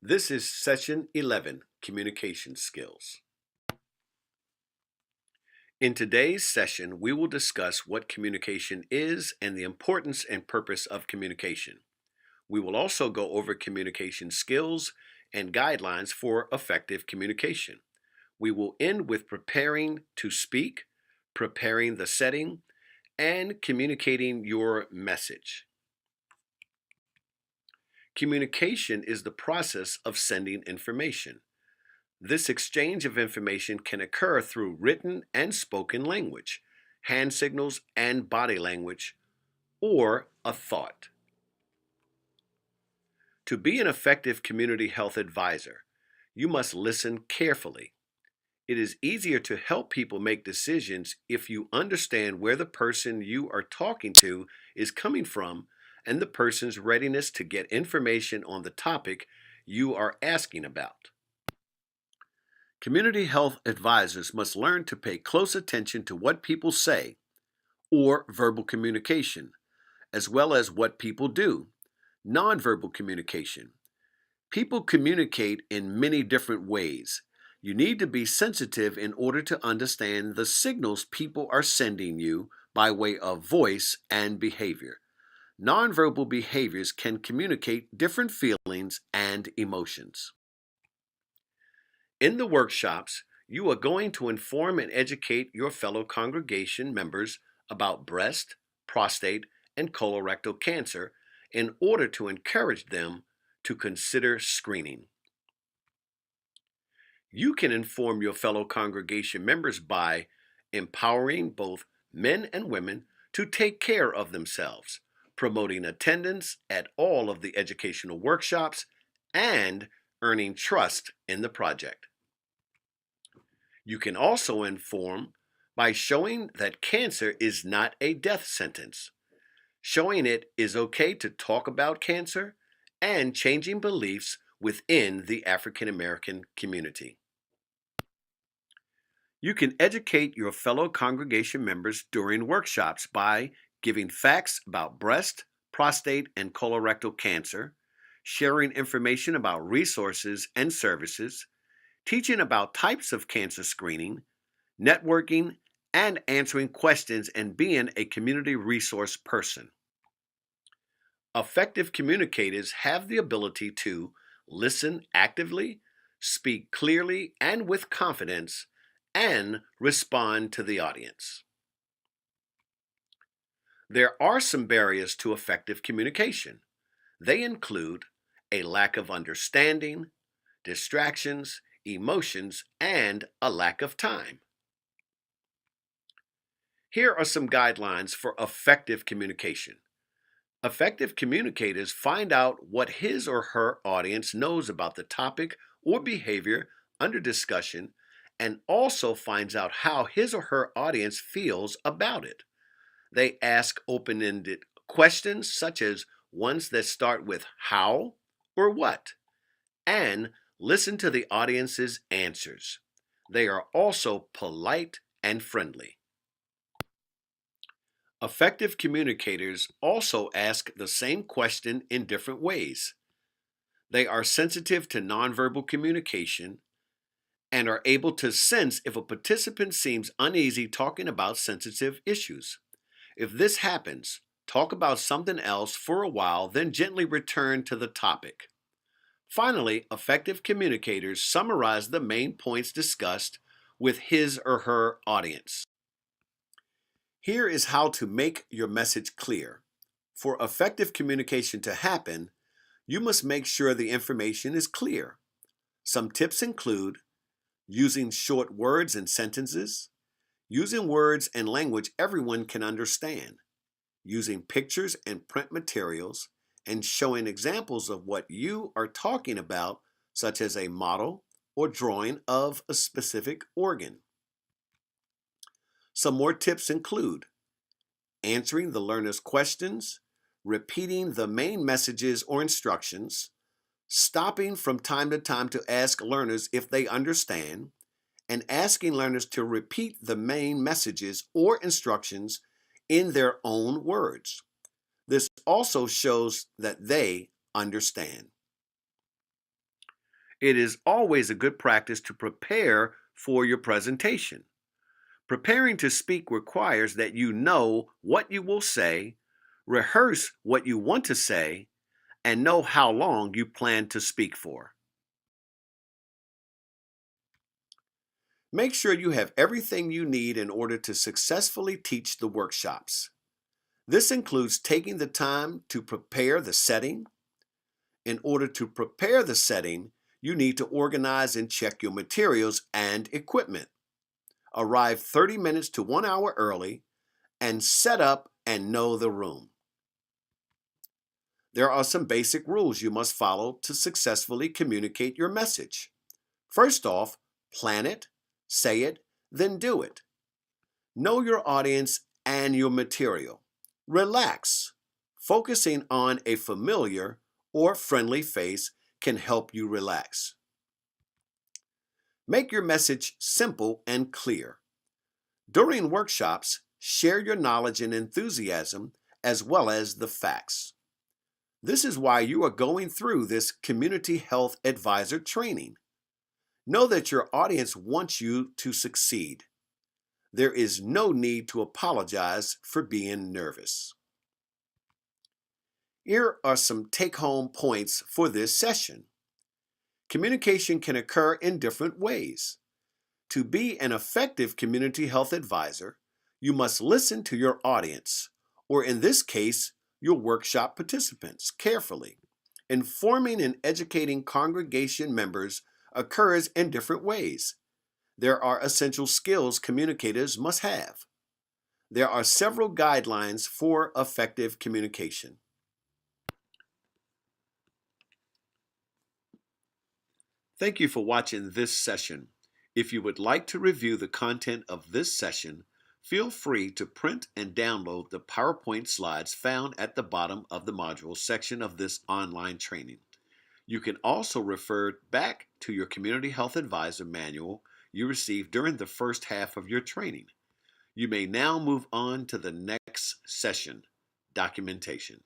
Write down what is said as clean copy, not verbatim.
This is session 11, Communication Skills. In today's session, we will discuss what communication is and the importance and purpose of communication. We will also go over communication skills and guidelines for effective communication. We will end with preparing to speak, preparing the setting, and communicating your message. Communication is the process of sending information. This exchange of information can occur through written and spoken language, hand signals and body language, or a thought. To be an effective community health advisor, you must listen carefully. It is easier to help people make decisions if you understand where the person you are talking to is coming from and the person's readiness to get information on the topic you are asking about. Community health advisors must learn to pay close attention to what people say, or verbal communication, as well as what people do, nonverbal communication. People communicate in many different ways. You need to be sensitive in order to understand the signals people are sending you by way of voice and behavior. Nonverbal behaviors can communicate different feelings and emotions. In the workshops, you are going to inform and educate your fellow congregation members about breast, prostate, and colorectal cancer in order to encourage them to consider screening. You can inform your fellow congregation members by empowering both men and women to take care of themselves, promoting attendance at all of the educational workshops, and earning trust in the project. You can also inform by showing that cancer is not a death sentence, showing it is okay to talk about cancer, and changing beliefs within the African American community. You can educate your fellow congregation members during workshops by giving facts about breast, prostate, and colorectal cancer, sharing information about resources and services, teaching about types of cancer screening, networking, and answering questions and being a community resource person. Effective communicators have the ability to listen actively, speak clearly and with confidence, and respond to the audience. There are some barriers to effective communication. They include a lack of understanding, distractions, emotions, and a lack of time. Here are some guidelines for effective communication. Effective communicators find out what his or her audience knows about the topic or behavior under discussion and also finds out how his or her audience feels about it. They ask open-ended questions such as ones that start with how or what, and listen to the audience's answers. They are also polite and friendly. Effective communicators also ask the same question in different ways. They are sensitive to nonverbal communication and are able to sense if a participant seems uneasy talking about sensitive issues. If this happens, talk about something else for a while, then gently return to the topic. Finally, effective communicators summarize the main points discussed with his or her audience. Here is how to make your message clear. For effective communication to happen, you must make sure the information is clear. Some tips include using short words and sentences, using words and language everyone can understand, using pictures and print materials, and showing examples of what you are talking about, such as a model or drawing of a specific organ. Some more tips include answering the learner's questions, repeating the main messages or instructions, stopping from time to time to ask learners if they understand, and asking learners to repeat the main messages or instructions in their own words. This also shows that they understand. It is always a good practice to prepare for your presentation. Preparing to speak requires that you know what you will say, rehearse what you want to say, and know how long you plan to speak for. Make sure you have everything you need in order to successfully teach the workshops. This includes taking the time to prepare the setting. In order to prepare the setting, you need to organize and check your materials and equipment. Arrive 30 minutes to 1 hour early and set up and know the room. There are some basic rules you must follow to successfully communicate your message. First off, plan it, say it, then do it. Know your audience and your material. Relax. Focusing on a familiar or friendly face can help you relax. Make your message simple and clear. During workshops, share your knowledge and enthusiasm as well as the facts. This is why you are going through this Community Health Advisor training. Know that your audience wants you to succeed. There is no need to apologize for being nervous. Here are some take-home points for this session. Communication can occur in different ways. To be an effective community health advisor, you must listen to your audience, or in this case, your workshop participants, carefully. Informing and educating congregation members occurs in different ways. There are essential skills communicators must have. There are several guidelines for effective communication. Thank you for watching this session. If you would like to review the content of this session, feel free to print and download the PowerPoint slides found at the bottom of the module section of this online training. You can also refer back to your Community Health Advisor manual you received during the first half of your training. You may now move on to the next session, documentation.